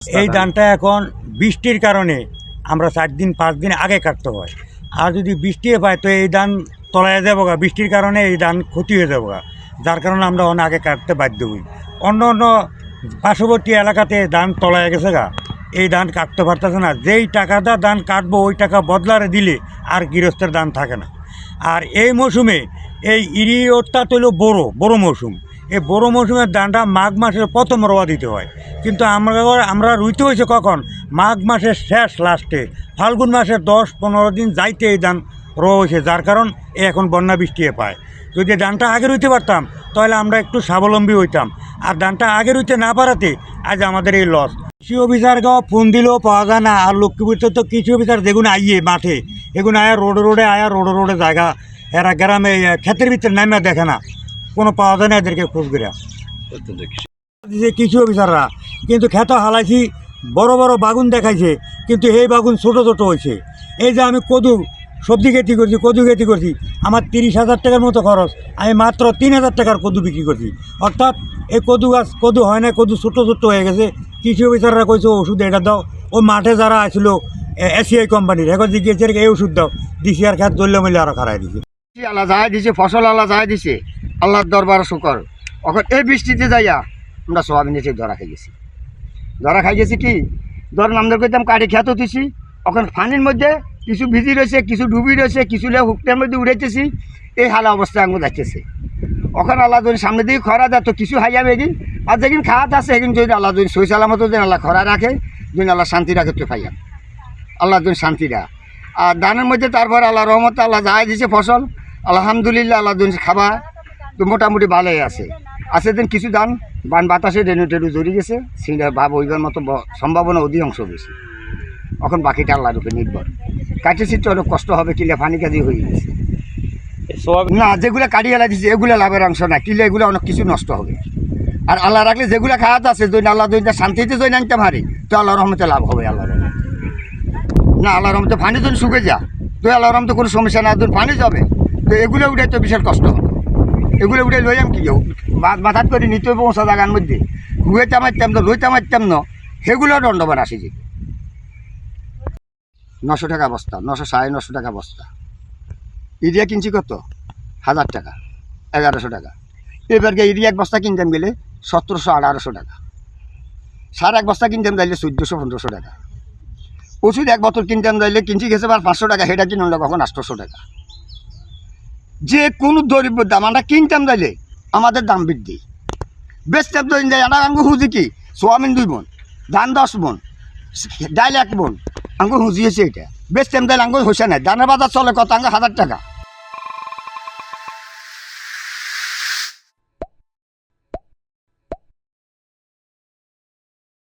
এই ধানটা এখন বৃষ্টির কারণে আমরা 4 দিন 5 দিন আগে কাটতে হয়। আর যদি বৃষ্টি পায় তো এই ধান তলায় যাবো গা, বৃষ্টির কারণে এই ধান ক্ষতি হয়ে যাবো গা, যার কারণে আমরা অনেক আগে কাটতে বাধ্য হই। অন্য অন্য পার্শ্ববর্তী এলাকাতে ধান তলায় গেছে গা, এই ধান কাটতে পারতেছে না। যেই টাকাটা ধান কাটবো ওই টাকা বদলারে দিলে আর গৃহস্থের ধান থাকে না। আর এই মৌসুমে এই ইরিওরটা তো হলো বড়ো মৌসুম। এই বড়ো মৌসুমের ধানটা মাঘ মাসের প্রথম রোয়া দিতে হয়, কিন্তু আমরা রুইতে হয়েছে কখন, মাঘ মাসের শেষ লাস্টে, ফাল্গুন মাসের 10-15 দিন যাইতে এই ধান রোয়া হয়েছে, যার কারণ এখন বন্যা বৃষ্টি পায়। যদি ধানটা আগে রুইতে পারতাম তাহলে আমরা একটু স্বাবলম্বী হইতাম। আর ধানটা আগে রুইতে না পারাতে আজ আমাদের এই লস। কৃষি অফিসার ফোন দিলেও পাওয়া যায় না। আর লক্ষ্মীপুরতে তো কৃষি অফিসার যেগুলো আইয়ে মাঠে, এগুলো আয়া রোডে জায়গা, এরা গ্রামে ক্ষেতের ভিতরে নামে দেখে না, কোনো পাওয়া যায় না এদেরকে খোঁজ করে যে কৃষি অফিসাররা। কিন্তু ক্ষেত হালাইছি, বড় বড় বাগুন দেখাইছে, কিন্তু এই বাগুন ছোটো ছোটো হয়েছে। এই যে আমি সবজি খেতি করছি, আমার 30,000 টাকার মতো খরচ, আমি মাত্র 3,000 টাকার কদু বিক্রি করছি। অর্থাৎ এই কদু হয় না, কদু ছোটো হয়ে গেছে। কৃষি অফিসাররা কইছে ওষুধ এটা দাও। ও মাঠে যারা আসলো এসিআই কোম্পানির, এখন জিজ্ঞেস এই ওষুধ দাও, দিছি আর খেত ধরলে মিলে আরও খারাই দিছে। আল্লাহ যাই দিছে, ফসল আল্লাহ যাই দিছে, আল্লাহর দরবার শুকর। এখন এই বৃষ্টিতে যাইয়া আমরা সোয়াবিন এসে ধরা খাই গেছি কি ধর নামদের করতাম কাঠে খেত দিছি। এখন পানির মধ্যে কিছু ভিজি রয়েছে, কিছু ডুবি রয়েছে, কিছু হুকটার মধ্যে উড়াইতেছি। এই হালা অবস্থা আঙুল যাচ্ছে। এখন আল্লাহ যদি সামনের দিকে খরা দেয় তো কিছু হাইয়া বেগিন, আর যেদিন খাওয়াতে আছে সেদিন যদি আল্লাহ যদি সই সালামত যদি আল্লাহ খরা রাখে, যদি আল্লাহ শান্তি রাখে তো পাইয়াম, আল্লাহ যদি শান্তি রাখ। আর ধানের মধ্যে তারপর আল্লাহ রহমত আল্লাহ যাই দিছে ফসল, আলহামদুলিল্লাহ আল্লাহ যদি খাবা তো মোটামুটি ভালোই আছে দিন কিছু ধান বান বাতাসে টেনু জড়ি গেছে, সেটা ভাব হইবার মতো সম্ভাবনা অধিকাংশ বেশি। এখন বাকিটা আল্লাহর উপরে নির্ভর। কাটিয়েছি তো অনেক কষ্ট হবে, কিলে ফানি কাজি হয়ে গেছে না, যেগুলো কাটিয়ে এলা দিচ্ছে এগুলো লাভের অংশ না, কিলে এগুলো অনেক কিছু নষ্ট হবে। আর আল্লাহ রাখলে যেগুলো খাওয়াতে আছে যদি আল্লাহ যদি শান্তিতে যদি আনতে পারি তো আল্লাহ রহমতে লাভ হবে। আল্লাহ রহমতে না, আল্লাহ রহমতে ফানি যদি শুকে যা তো আল্লাহ রহমতে কোনো সমস্যা না, যদি ফানি যাবে তো এগুলো উঠে তো বিশাল কষ্ট হবে। এগুলো উঠে লইয়াম কি মাথাত করে নিতে হবে পৌঁছা জায়গার মধ্যে, হুয়েতে মারতাম না, লইতে মারতাম না, সেগুলো দণ্ডবান আসে যে 900 টাকা বস্তা, 900-950 টাকা বস্তা। ইউরিয়া কিনছি কত 1000 টাকা, 1100 টাকা। এবারকে ইউরিয়া এক বস্তা কিনতাম গেলে 1700-1800 টাকা। সার এক বস্তা কিনতাম যাইলে 1400-1500 টাকা। ওষুধ এক বোতল কিনতাম যাইলে কিনছি গেছে আবার 500 টাকা, সেটা কিনল কখন 800 টাকা। যে কোনো দ্রব্যের দাম আমরা কিনতাম যাইলে আমাদের দাম বৃদ্ধি, বেচতাম তো আমরা আঙ্গু হুঁজি কি সোয়াবিন 2 মণ, ধান 10 মণ, ডাইল 1 মণ আঙ্গু হুঁজিয়েছে। এটা বেচতাম যাইলে আঙ্গু হইছে না। ধানের বাজার চলে কত আঙ্গু 1000 টাকা।